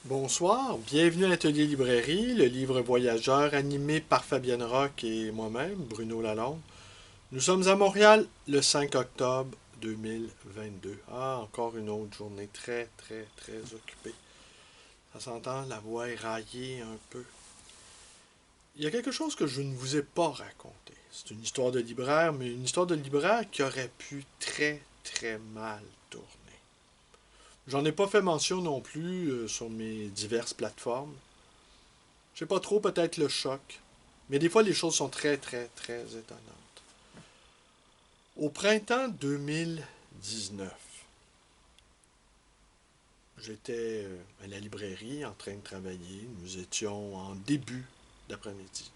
Bonsoir, bienvenue à l'Atelier Librairie, le livre voyageur animé par Fabienne Roch et moi-même, Bruno Lalonde. Nous sommes à Montréal le 5 octobre 2022. Ah, encore une autre journée très, très, très occupée. Ça s'entend, la voix est raillée un peu. Il y a quelque chose que je ne vous ai pas raconté. C'est une histoire de libraire, mais une histoire de libraire qui aurait pu très, très mal tourner. J'en ai pas fait mention non plus sur mes diverses plateformes. Je sais pas trop, peut-être le choc. Mais des fois, les choses sont très, très, très étonnantes. Au printemps 2019, j'étais à la librairie en train de travailler. Nous étions en début d'après-midi.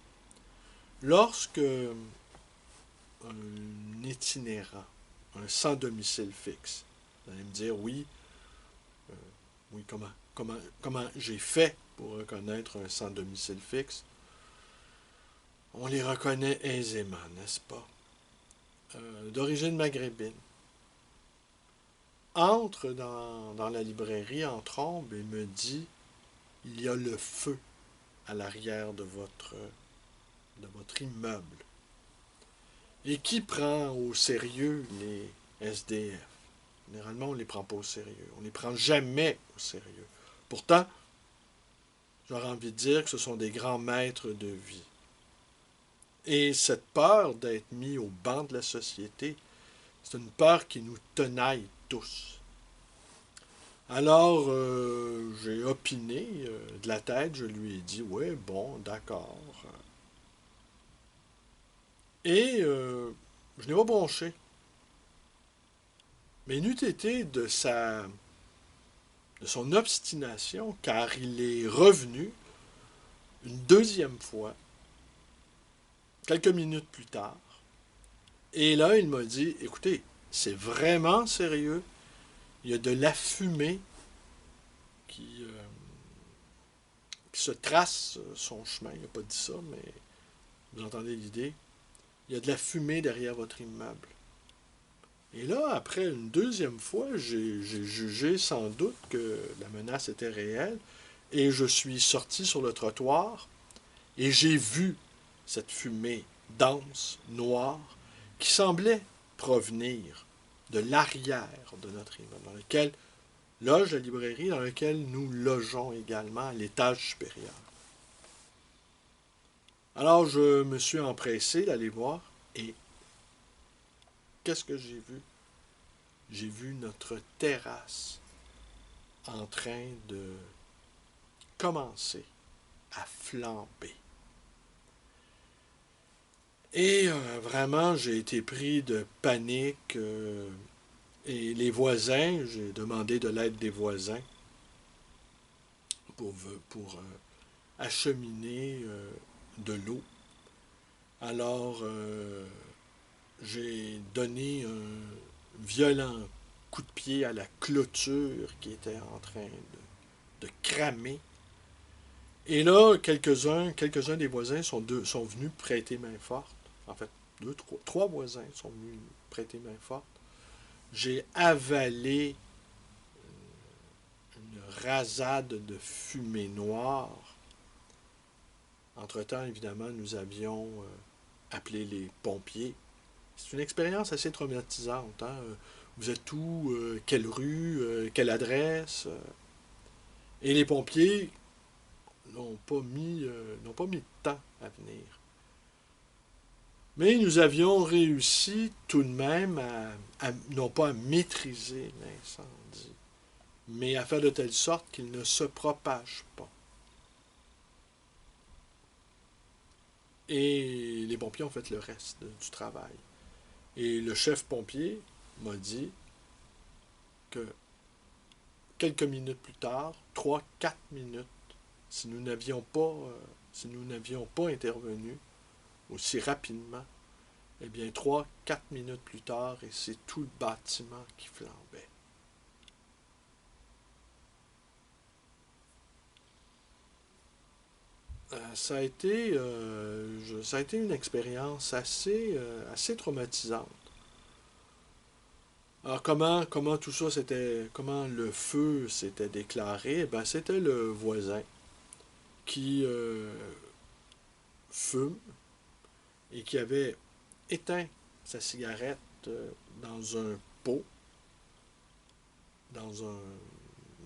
Lorsque un itinérant, un sans domicile fixe, vous allez me dire, oui, euh, oui, comment j'ai fait pour reconnaître un sans domicile fixe? On les reconnaît aisément, n'est-ce pas? D'origine maghrébine, entre dans la librairie en trombe et me dit, il y a le feu à l'arrière de votre immeuble. Et qui prend au sérieux les SDF? Généralement, on ne les prend pas au sérieux. On ne les prend jamais au sérieux. Pourtant, j'aurais envie de dire que ce sont des grands maîtres de vie. Et cette peur d'être mis au banc de la société, c'est une peur qui nous tenaille tous. Alors, j'ai opiné de la tête, je lui ai dit, ouais, bon, d'accord. Et je n'ai pas bronché. Mais n'eût été de son obstination, car il est revenu une deuxième fois, quelques minutes plus tard. Et là, il m'a dit, écoutez, c'est vraiment sérieux. Il y a de la fumée qui se trace son chemin. Il n'a pas dit ça, mais vous entendez l'idée. Il y a de la fumée derrière votre immeuble. Et là, après une deuxième fois, j'ai jugé sans doute que la menace était réelle et je suis sorti sur le trottoir et j'ai vu cette fumée dense, noire, qui semblait provenir de l'arrière de notre immeuble, dans lequel loge la librairie, dans lequel nous logeons également à l'étage supérieur. Alors je me suis empressé d'aller voir et qu'est-ce que j'ai vu? J'ai vu notre terrasse en train de commencer à flamber. Et vraiment, j'ai été pris de panique. Et les voisins, j'ai demandé de l'aide des voisins pour acheminer de l'eau. Alors, j'ai donné un violent coup de pied à la clôture qui était en train de cramer. Et là, quelques-uns des voisins sont venus prêter main forte. En fait, trois voisins sont venus prêter main forte. J'ai avalé une rasade de fumée noire. Entre-temps, évidemment, nous avions appelé les pompiers. C'est une expérience assez traumatisante. Hein? Vous êtes où? Quelle rue? Quelle adresse? Et les pompiers n'ont pas mis de temps à venir. Mais nous avions réussi tout de même non pas à maîtriser l'incendie, mais à faire de telle sorte qu'il ne se propage pas. Et les pompiers ont fait le reste du travail. Et le chef pompier m'a dit que quelques minutes plus tard, 3, 4 minutes, si nous n'avions pas, intervenu aussi rapidement, eh bien 3, 4 minutes plus tard, et c'est tout le bâtiment qui flambait. Ça a été une expérience assez traumatisante. Alors comment tout ça s'était, comment le feu s'était déclaré? Eh ben, c'était le voisin qui fume et qui avait éteint sa cigarette dans un pot, dans un,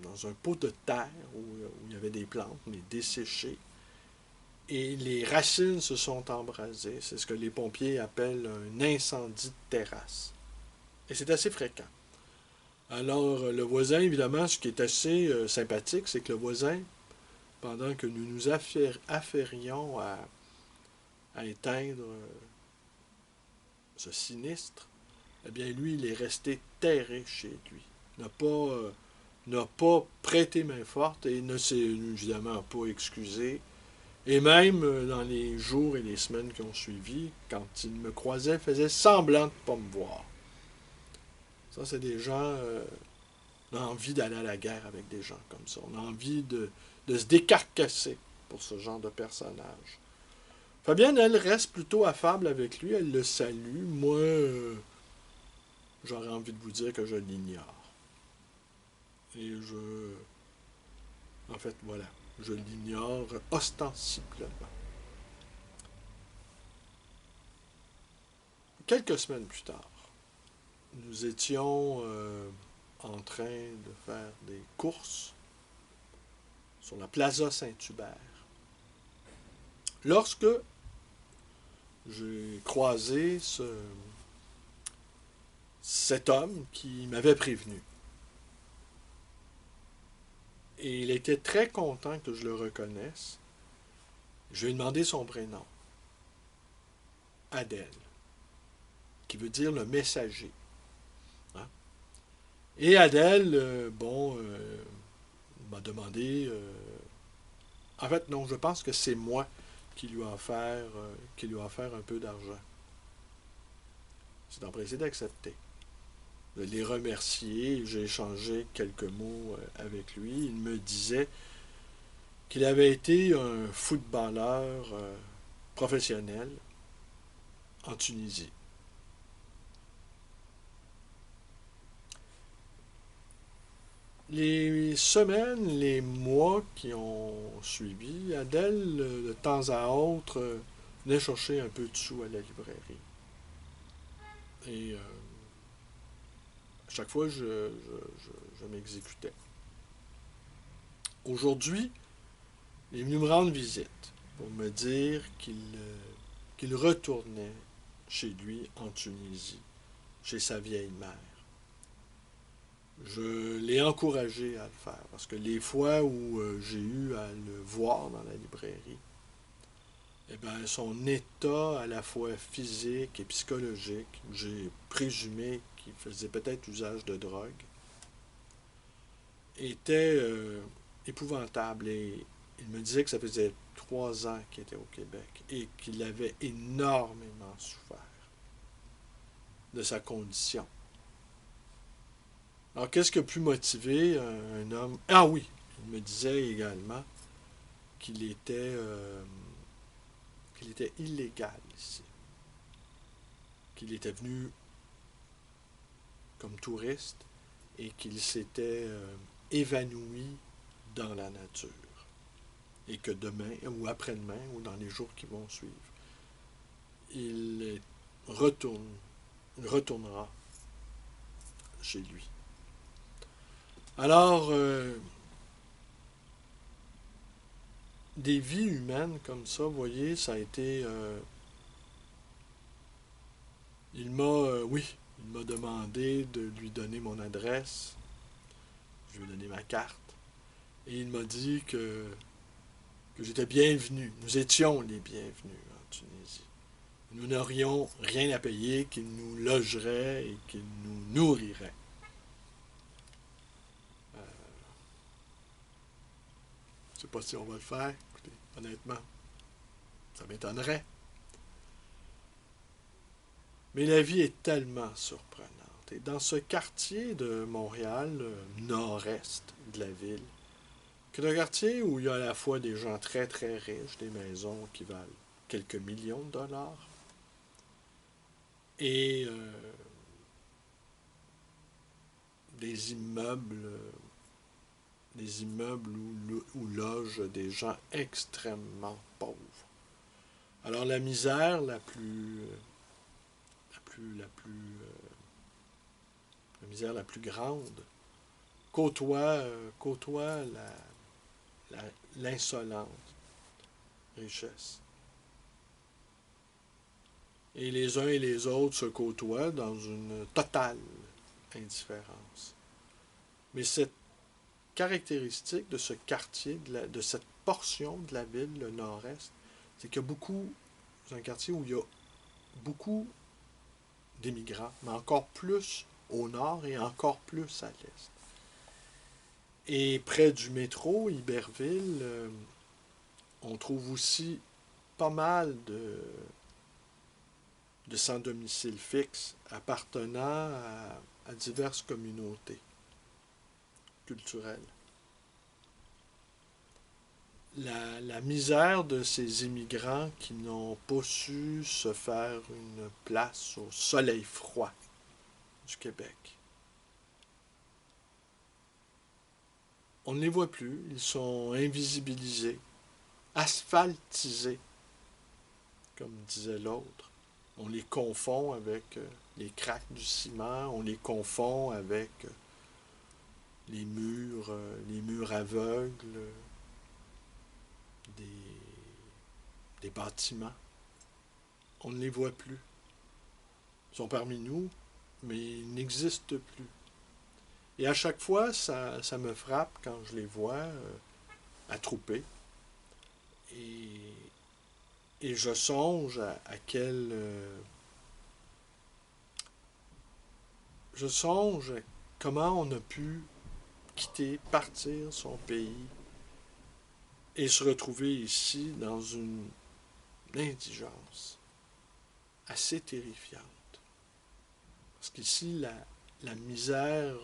dans un pot de terre où il y avait des plantes, mais desséchées. Et les racines se sont embrasées. C'est ce que les pompiers appellent un incendie de terrasse. Et c'est assez fréquent. Alors, le voisin, évidemment, ce qui est assez sympathique, c'est que le voisin, pendant que nous nous affairions à éteindre ce sinistre, eh bien, lui, il est resté terré chez lui. N'a pas prêté main forte et ne s'est évidemment pas excusé. Et même dans les jours et les semaines qui ont suivi, quand il me croisait, faisait semblant de ne pas me voir. Ça, c'est des gens... on a envie d'aller à la guerre avec des gens comme ça. On a envie de se décarcasser pour ce genre de personnage. Fabienne, elle reste plutôt affable avec lui. Elle le salue. Moi, j'aurais envie de vous dire que je l'ignore. Et en fait, voilà. Je l'ignore ostensiblement. Quelques semaines plus tard, nous étions en train de faire des courses sur la Plaza Saint-Hubert. Lorsque j'ai croisé cet homme qui m'avait prévenu. Et il était très content que je le reconnaisse. Je lui ai demandé son prénom. Adèle, qui veut dire le messager. Hein? Et Adèle, m'a demandé... en fait, non, je pense que c'est moi qui lui a offert un peu d'argent. C'est empressé d'accepter. Je l'ai remercié, j'ai échangé quelques mots avec lui. Il me disait qu'il avait été un footballeur professionnel en Tunisie. Les semaines, les mois qui ont suivi, Adèle, de temps à autre, venait chercher un peu de sous à la librairie. Et à chaque fois, je m'exécutais. Aujourd'hui, il est venu me rendre visite pour me dire qu'il retournait chez lui en Tunisie, chez sa vieille mère. Je l'ai encouragé à le faire parce que les fois où j'ai eu à le voir dans la librairie, eh bien, son état à la fois physique et psychologique, j'ai présumé qu'il faisait peut-être usage de drogue, était épouvantable. Et il me disait que ça faisait 3 ans qu'il était au Québec et qu'il avait énormément souffert de sa condition. Alors, qu'est-ce qui a pu motiver un homme... Ah oui, il me disait également qu'il était illégal ici, qu'il était venu comme touriste et qu'il s'était évanoui dans la nature. Et que demain, ou après-demain, ou dans les jours qui vont suivre, il retournera chez lui. Alors, des vies humaines comme ça, vous voyez, ça a été... il m'a demandé de lui donner mon adresse. Je lui ai donné ma carte. Et il m'a dit que j'étais bienvenu. Nous étions les bienvenus en Tunisie. Nous n'aurions rien à payer, qu'il nous logerait et qu'il nous nourrirait. Je ne sais pas si on va le faire. Écoutez, honnêtement, ça m'étonnerait. Mais la vie est tellement surprenante. Et dans ce quartier de Montréal, nord-est de la ville, c'est un quartier où il y a à la fois des gens très très riches, des maisons qui valent quelques millions de dollars, et des immeubles, où logent des gens extrêmement pauvres. Alors la misère la misère la plus grande côtoie l'insolente richesse. Et les uns et les autres se côtoient dans une totale indifférence. Mais cette caractéristique de ce quartier, de cette portion de la ville, le nord-est, c'est qu'il y a beaucoup, c'est un quartier où il y a beaucoup d'immigrants, mais encore plus au nord et encore plus à l'est. Et près du métro, Iberville, on trouve aussi pas mal de sans-domicile fixe appartenant à diverses communautés culturelles. La misère de ces immigrants qui n'ont pas su se faire une place au soleil froid du Québec. On ne les voit plus, ils sont invisibilisés, asphaltisés, comme disait l'autre. On les confond avec les craques du ciment, on les confond avec les murs aveugles des, des bâtiments. On ne les voit plus. Ils sont parmi nous, mais ils n'existent plus. Et à chaque fois, ça me frappe quand je les vois attroupés. Et, et je songe à quel... je songe à comment on a pu quitter, partir son pays et se retrouver ici dans une indigence assez terrifiante. Parce qu'ici, la misère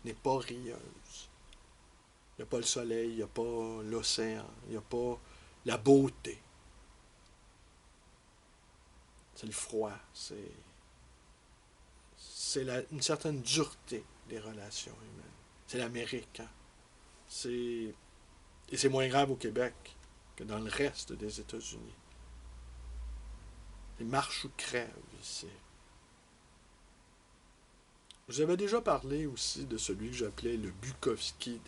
n'est pas rieuse. Il n'y a pas le soleil, il n'y a pas l'océan, il n'y a pas la beauté. C'est le froid, c'est une certaine dureté des relations humaines. C'est l'Amérique. Hein? Et c'est moins grave au Québec que dans le reste des États-Unis. Les marches ou crèves ici. Je vous avais déjà parlé aussi de celui que j'appelais le Bukowski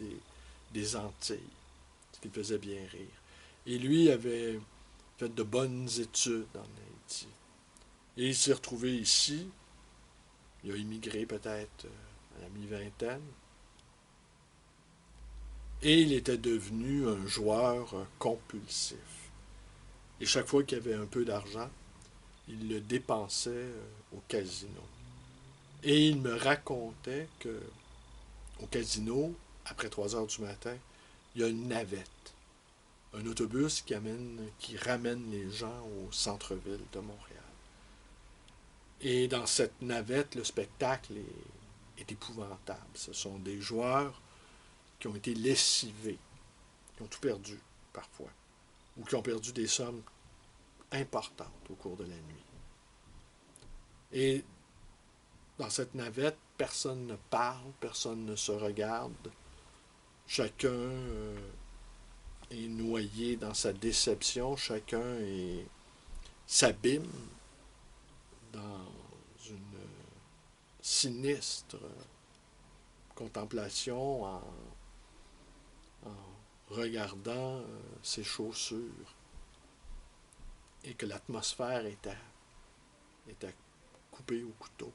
des Antilles, ce qui me faisait bien rire. Et lui avait fait de bonnes études en Haïti. Et il s'est retrouvé ici. Il a immigré peut-être à la mi-vingtaine. Et il était devenu un joueur compulsif. Et chaque fois qu'il avait un peu d'argent, il le dépensait au casino. Et il me racontait que au casino, après 3 heures du matin, il y a une navette. Un autobus qui ramène les gens au centre-ville de Montréal. Et dans cette navette, le spectacle est épouvantable. Ce sont des joueurs qui ont été lessivés, qui ont tout perdu parfois, ou qui ont perdu des sommes importantes au cours de la nuit. Et dans cette navette, personne ne parle, personne ne se regarde. Chacun est noyé dans sa déception, chacun s'abîme dans une sinistre contemplation en regardant ses chaussures et que l'atmosphère est à couper au couteau.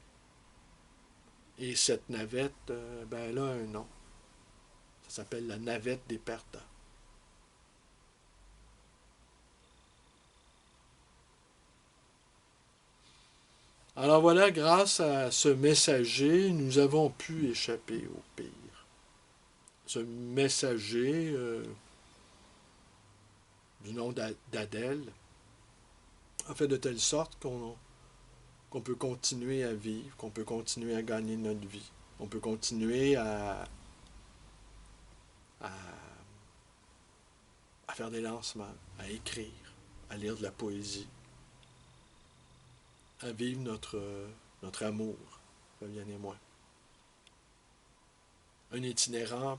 Et cette navette, elle a un nom. Ça s'appelle la navette des perdants. Alors voilà, grâce à ce messager, nous avons pu échapper au pire. Ce messager du nom d'Adèle a fait de telle sorte qu'on peut continuer à vivre, qu'on peut continuer à gagner notre vie, on peut continuer à faire des lancements, à écrire, à lire de la poésie, à vivre notre amour, Fabienne et moi. un itinérant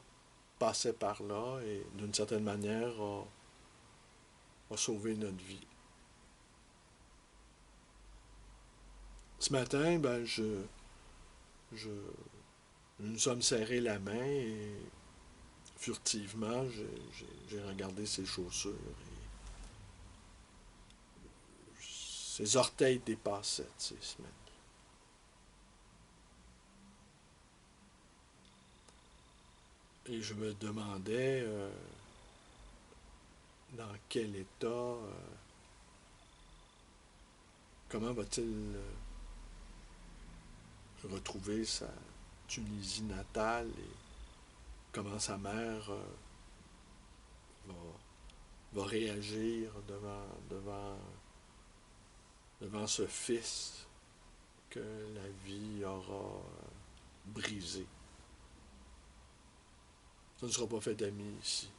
passait par là et d'une certaine manière a sauvé notre vie. Ce matin, je, nous nous sommes serrés la main et furtivement, j'ai regardé ses chaussures et ses orteils dépassaient de ses semelles. Et je me demandais dans quel état, comment va-t-il retrouver sa Tunisie natale et comment sa mère va, va réagir devant ce fils que la vie aura brisé. Ça ne sera pas fait d'amis ici.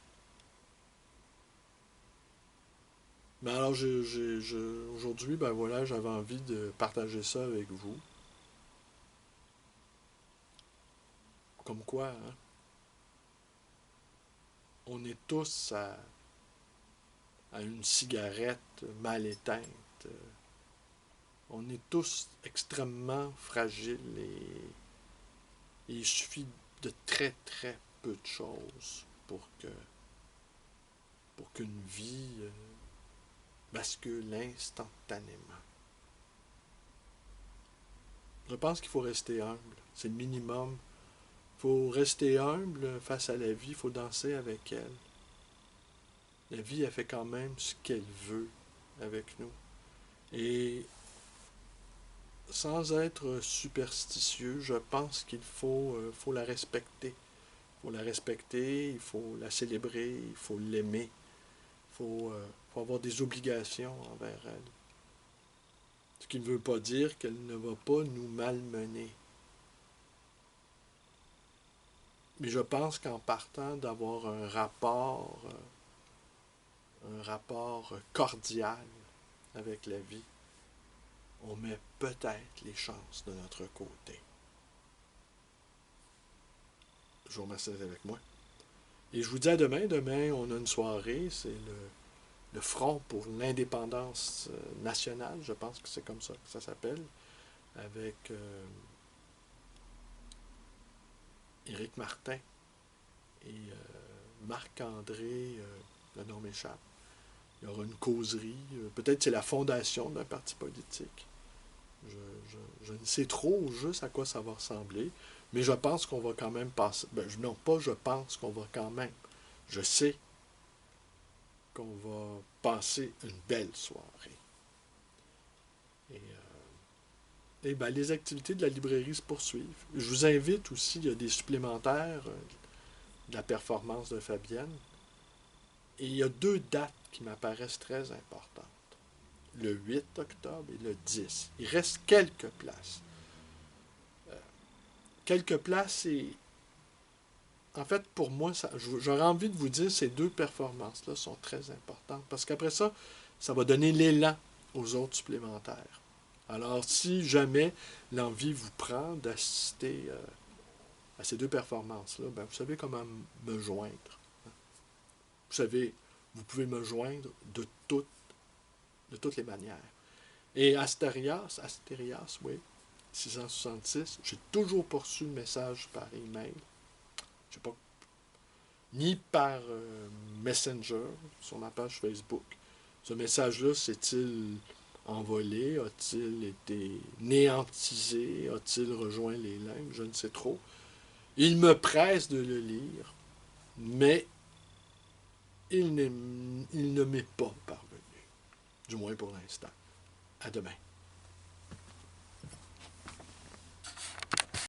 Mais alors, aujourd'hui, ben voilà, j'avais envie de partager ça avec vous. Comme quoi, hein, on est tous à une cigarette mal éteinte. On est tous extrêmement fragiles et il suffit de très très peu de choses pour qu'une vie bascule instantanément. Je pense qu'il faut rester humble. C'est le minimum. Il faut rester humble face à la vie. Il faut danser avec elle. La vie, elle fait quand même ce qu'elle veut avec nous. Et sans être superstitieux, je pense qu'il faut la respecter. Il faut la respecter, il faut la célébrer, il faut l'aimer. Faut avoir des obligations envers elle. Ce qui ne veut pas dire qu'elle ne va pas nous malmener. Mais je pense qu'en partant d'avoir un rapport cordial avec la vie, on met peut-être les chances de notre côté. Je vous remercie d'être avec moi. Et je vous dis à demain. Demain, on a une soirée. C'est le Front pour l'indépendance nationale. Je pense que c'est comme ça que ça s'appelle. Avec Éric Martin et Marc-André, le nom m'échappe. Il y aura une causerie. Peut-être c'est la fondation d'un parti politique. Je ne sais trop juste à quoi ça va ressembler, mais je pense qu'on va quand même passer. Non, pas je pense qu'on va quand même. Je sais qu'on va passer une belle soirée. Et les activités de la librairie se poursuivent. Je vous invite aussi, il y a des supplémentaires de la performance de Fabienne. Et il y a 2 dates qui m'apparaissent très importantes. Le 8 octobre et le 10. Il reste quelques places. Quelques places et en fait, pour moi, j'aurais envie de vous dire ces 2 performances-là sont très importantes parce qu'après ça, ça va donner l'élan aux autres supplémentaires. Alors, si jamais l'envie vous prend d'assister à ces 2 performances-là, ben, vous savez comment me joindre. Vous savez, vous pouvez me joindre de toutes les manières. Et Asterias, oui, 666, j'ai toujours reçu le message par email. Je sais pas, ni par Messenger sur ma page Facebook. Ce message-là s'est-il envolé? A-t-il été néantisé? A-t-il rejoint les limbes? Je ne sais trop. Il me presse de le lire, mais il ne m'est pas parvenu. Du moins pour l'instant. À demain.